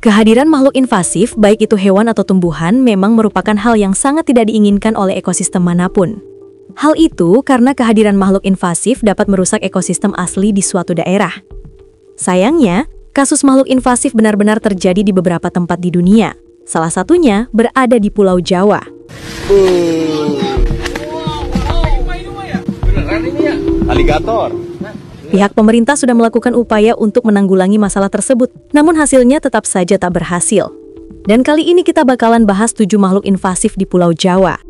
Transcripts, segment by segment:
Kehadiran makhluk invasif, baik itu hewan atau tumbuhan, memang merupakan hal yang sangat tidak diinginkan oleh ekosistem manapun. Hal itu karena kehadiran makhluk invasif dapat merusak ekosistem asli di suatu daerah. Sayangnya, kasus makhluk invasif benar-benar terjadi di beberapa tempat di dunia. Salah satunya berada di Pulau Jawa. Aligator. Pihak pemerintah sudah melakukan upaya untuk menanggulangi masalah tersebut, namun hasilnya tetap saja tak berhasil. Dan kali ini kita bakalan bahas 7 makhluk invasif di Pulau Jawa.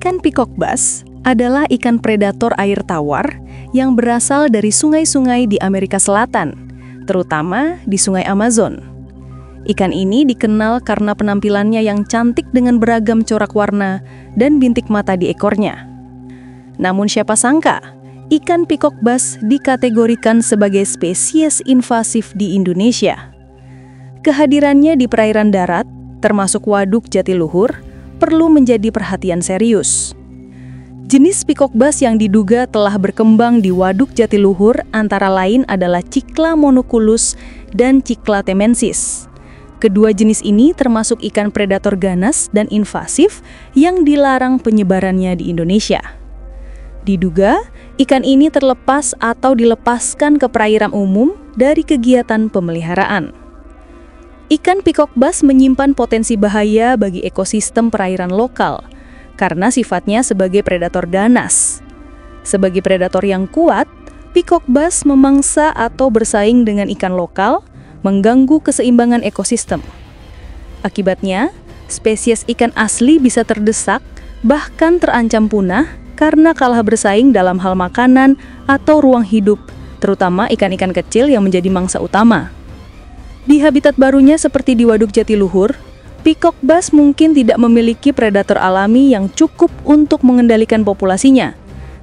Ikan peacock bass adalah ikan predator air tawar yang berasal dari sungai-sungai di Amerika Selatan, terutama di Sungai Amazon. Ikan ini dikenal karena penampilannya yang cantik dengan beragam corak warna dan bintik mata di ekornya. Namun siapa sangka, ikan peacock bass dikategorikan sebagai spesies invasif di Indonesia. Kehadirannya di perairan darat, termasuk Waduk Jatiluhur, perlu menjadi perhatian serius. Jenis peacock bass yang diduga telah berkembang di Waduk Jatiluhur antara lain adalah Cichla monoculus dan Cichla temensis. Kedua jenis ini termasuk ikan predator ganas dan invasif yang dilarang penyebarannya di Indonesia. Diduga, ikan ini terlepas atau dilepaskan ke perairan umum dari kegiatan pemeliharaan. Ikan peacock bass menyimpan potensi bahaya bagi ekosistem perairan lokal karena sifatnya sebagai predator ganas. Sebagai predator yang kuat, peacock bass memangsa atau bersaing dengan ikan lokal, mengganggu keseimbangan ekosistem. Akibatnya, spesies ikan asli bisa terdesak, bahkan terancam punah karena kalah bersaing dalam hal makanan atau ruang hidup, terutama ikan-ikan kecil yang menjadi mangsa utama. Di habitat barunya seperti di Waduk Jatiluhur, peacock bass mungkin tidak memiliki predator alami yang cukup untuk mengendalikan populasinya,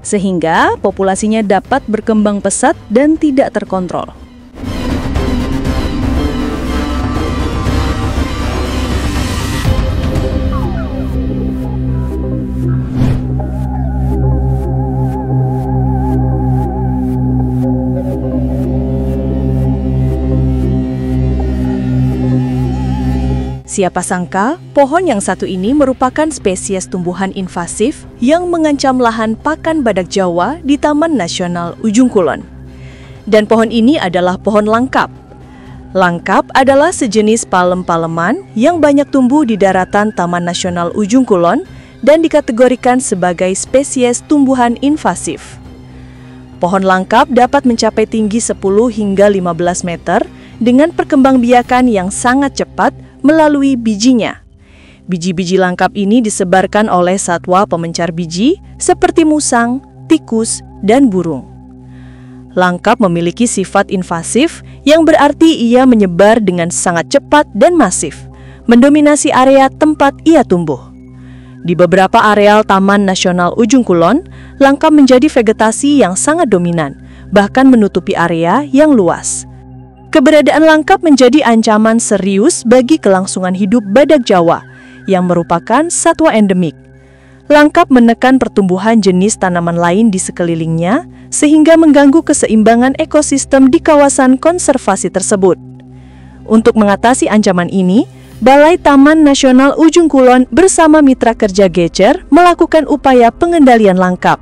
sehingga populasinya dapat berkembang pesat dan tidak terkontrol. Siapa sangka, pohon yang satu ini merupakan spesies tumbuhan invasif yang mengancam lahan pakan badak Jawa di Taman Nasional Ujung Kulon. Dan pohon ini adalah pohon langkap. Langkap adalah sejenis palem-paleman yang banyak tumbuh di daratan Taman Nasional Ujung Kulon dan dikategorikan sebagai spesies tumbuhan invasif. Pohon langkap dapat mencapai tinggi 10 hingga 15 meter dengan perkembangbiakan yang sangat cepat melalui bijinya. Biji-biji langkap ini disebarkan oleh satwa pemencar biji seperti musang, tikus, dan burung. Langkap memiliki sifat invasif yang berarti ia menyebar dengan sangat cepat dan masif, mendominasi area tempat ia tumbuh. Di beberapa areal Taman Nasional Ujung Kulon, langkap menjadi vegetasi yang sangat dominan, bahkan menutupi area yang luas. Keberadaan langkap menjadi ancaman serius bagi kelangsungan hidup badak Jawa, yang merupakan satwa endemik. Langkap menekan pertumbuhan jenis tanaman lain di sekelilingnya, sehingga mengganggu keseimbangan ekosistem di kawasan konservasi tersebut. Untuk mengatasi ancaman ini, Balai Taman Nasional Ujung Kulon bersama mitra kerja Gecer melakukan upaya pengendalian langkap.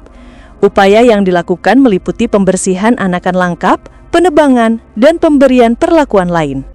Upaya yang dilakukan meliputi pembersihan anakan langkap, penebangan, dan pemberian perlakuan lain.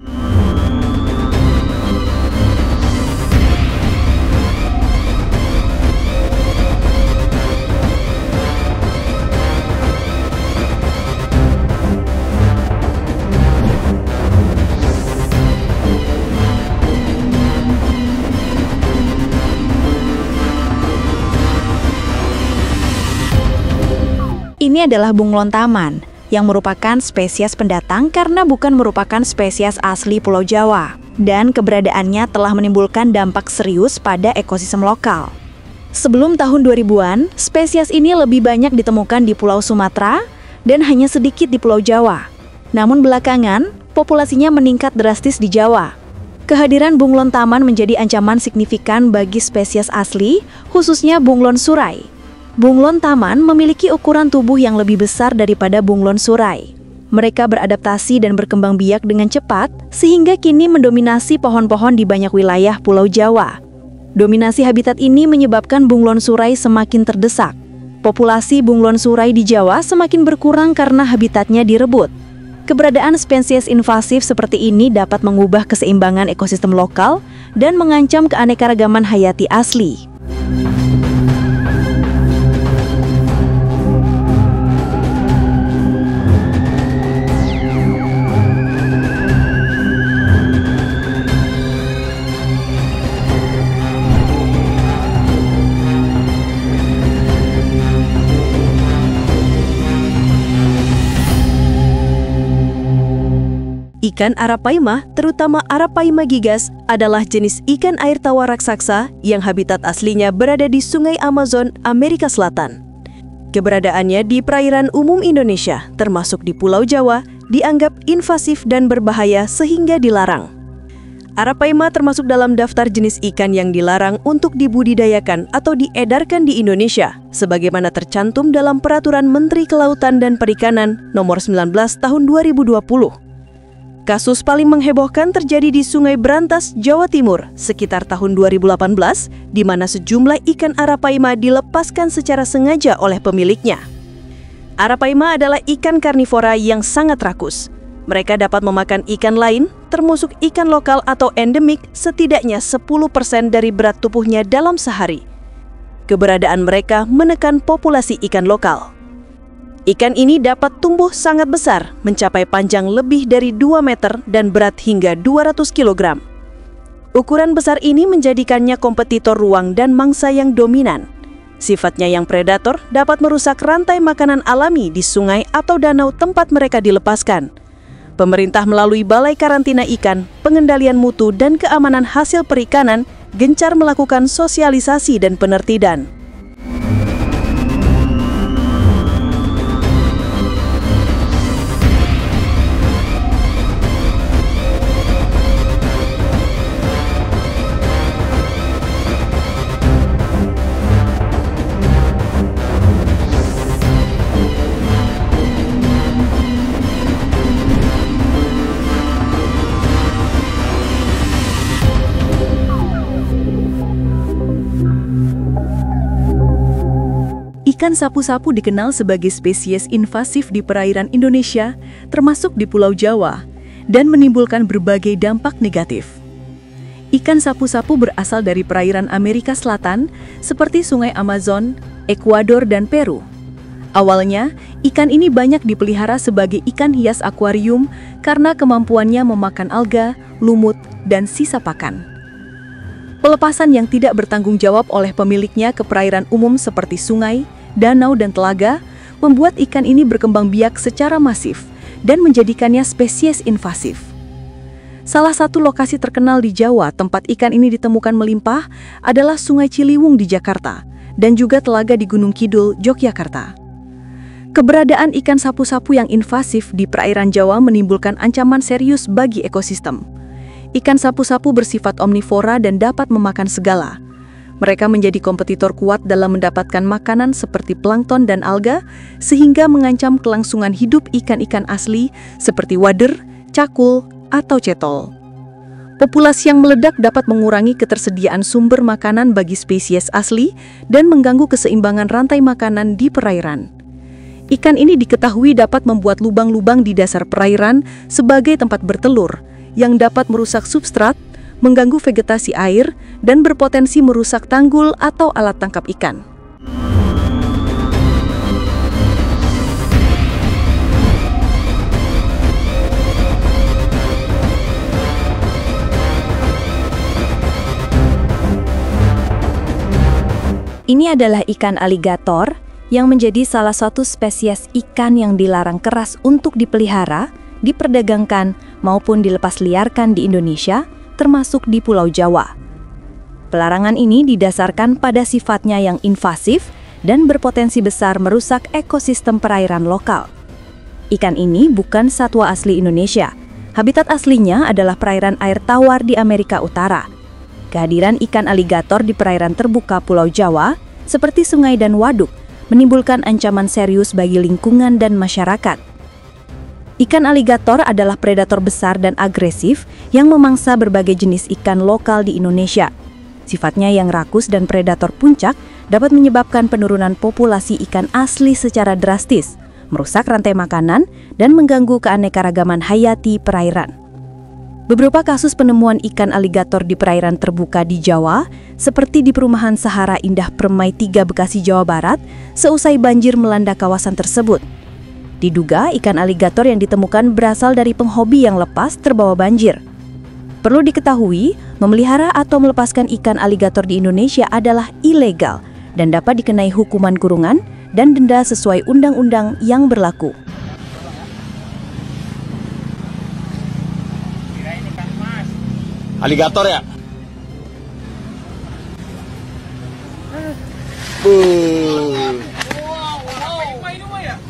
Ini adalah bunglon taman, yang merupakan spesies pendatang karena bukan merupakan spesies asli Pulau Jawa, dan keberadaannya telah menimbulkan dampak serius pada ekosistem lokal. Sebelum tahun 2000-an, spesies ini lebih banyak ditemukan di Pulau Sumatera dan hanya sedikit di Pulau Jawa. Namun belakangan, populasinya meningkat drastis di Jawa. Kehadiran bunglon taman menjadi ancaman signifikan bagi spesies asli, khususnya bunglon surai. Bunglon taman memiliki ukuran tubuh yang lebih besar daripada bunglon surai. Mereka beradaptasi dan berkembang biak dengan cepat, sehingga kini mendominasi pohon-pohon di banyak wilayah Pulau Jawa. Dominasi habitat ini menyebabkan bunglon surai semakin terdesak. Populasi bunglon surai di Jawa semakin berkurang karena habitatnya direbut. Keberadaan spesies invasif seperti ini dapat mengubah keseimbangan ekosistem lokal dan mengancam keanekaragaman hayati asli. Ikan Arapaima, terutama Arapaima gigas, adalah jenis ikan air tawar raksasa yang habitat aslinya berada di Sungai Amazon, Amerika Selatan. Keberadaannya di perairan umum Indonesia, termasuk di Pulau Jawa, dianggap invasif dan berbahaya sehingga dilarang. Arapaima termasuk dalam daftar jenis ikan yang dilarang untuk dibudidayakan atau diedarkan di Indonesia, sebagaimana tercantum dalam Peraturan Menteri Kelautan dan Perikanan Nomor 19 Tahun 2020. Kasus paling menghebohkan terjadi di Sungai Brantas, Jawa Timur, sekitar tahun 2018, di mana sejumlah ikan Arapaima dilepaskan secara sengaja oleh pemiliknya. Arapaima adalah ikan karnivora yang sangat rakus. Mereka dapat memakan ikan lain, termasuk ikan lokal atau endemik, setidaknya 10% dari berat tubuhnya dalam sehari. Keberadaan mereka menekan populasi ikan lokal. Ikan ini dapat tumbuh sangat besar, mencapai panjang lebih dari 2 meter dan berat hingga 200 kg. Ukuran besar ini menjadikannya kompetitor ruang dan mangsa yang dominan. Sifatnya yang predator dapat merusak rantai makanan alami di sungai atau danau tempat mereka dilepaskan. Pemerintah melalui Balai Karantina Ikan, Pengendalian Mutu dan Keamanan Hasil Perikanan gencar melakukan sosialisasi dan penertiban. Ikan sapu-sapu dikenal sebagai spesies invasif di perairan Indonesia, termasuk di Pulau Jawa, dan menimbulkan berbagai dampak negatif. Ikan sapu-sapu berasal dari perairan Amerika Selatan, seperti Sungai Amazon, Ekuador, dan Peru. Awalnya, ikan ini banyak dipelihara sebagai ikan hias akuarium karena kemampuannya memakan alga, lumut, dan sisa pakan. Pelepasan yang tidak bertanggung jawab oleh pemiliknya ke perairan umum seperti sungai, danau, dan telaga membuat ikan ini berkembang biak secara masif dan menjadikannya spesies invasif. Salah satu lokasi terkenal di Jawa tempat ikan ini ditemukan melimpah adalah Sungai Ciliwung di Jakarta dan juga telaga di Gunung Kidul, Yogyakarta. Keberadaan ikan sapu-sapu yang invasif di perairan Jawa menimbulkan ancaman serius bagi ekosistem. Ikan sapu-sapu bersifat omnivora dan dapat memakan segala. Mereka menjadi kompetitor kuat dalam mendapatkan makanan seperti plankton dan alga, sehingga mengancam kelangsungan hidup ikan-ikan asli seperti wader, cakul, atau cetol. Populasi yang meledak dapat mengurangi ketersediaan sumber makanan bagi spesies asli dan mengganggu keseimbangan rantai makanan di perairan. Ikan ini diketahui dapat membuat lubang-lubang di dasar perairan sebagai tempat bertelur, yang dapat merusak substrat, mengganggu vegetasi air, dan berpotensi merusak tanggul atau alat tangkap ikan. Ini adalah ikan aligator yang menjadi salah satu spesies ikan yang dilarang keras untuk dipelihara, diperdagangkan, maupun dilepas liarkan di Indonesia, termasuk di Pulau Jawa. Pelarangan ini didasarkan pada sifatnya yang invasif dan berpotensi besar merusak ekosistem perairan lokal. Ikan ini bukan satwa asli Indonesia. Habitat aslinya adalah perairan air tawar di Amerika Utara. Kehadiran ikan aligator di perairan terbuka Pulau Jawa, seperti sungai dan waduk, menimbulkan ancaman serius bagi lingkungan dan masyarakat. Ikan aligator adalah predator besar dan agresif yang memangsa berbagai jenis ikan lokal di Indonesia. Sifatnya yang rakus dan predator puncak dapat menyebabkan penurunan populasi ikan asli secara drastis, merusak rantai makanan, dan mengganggu keanekaragaman hayati perairan. Beberapa kasus penemuan ikan aligator di perairan terbuka di Jawa, seperti di perumahan Sahara Indah Permai 3 Bekasi, Jawa Barat, seusai banjir melanda kawasan tersebut. Diduga ikan aligator yang ditemukan berasal dari penghobi yang lepas terbawa banjir. Perlu diketahui, memelihara atau melepaskan ikan aligator di Indonesia adalah ilegal dan dapat dikenai hukuman kurungan dan denda sesuai undang-undang yang berlaku. Aligator ya?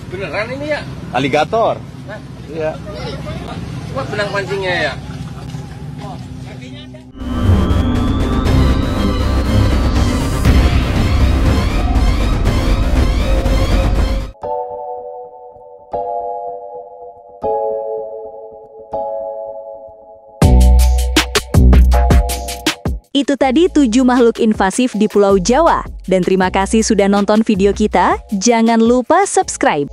Beneran ini ya? Aligator. Iya. Wah, benang pancingnya ya? Itu tadi 7 makhluk invasif di Pulau Jawa. Dan terima kasih sudah nonton video kita. Jangan lupa subscribe.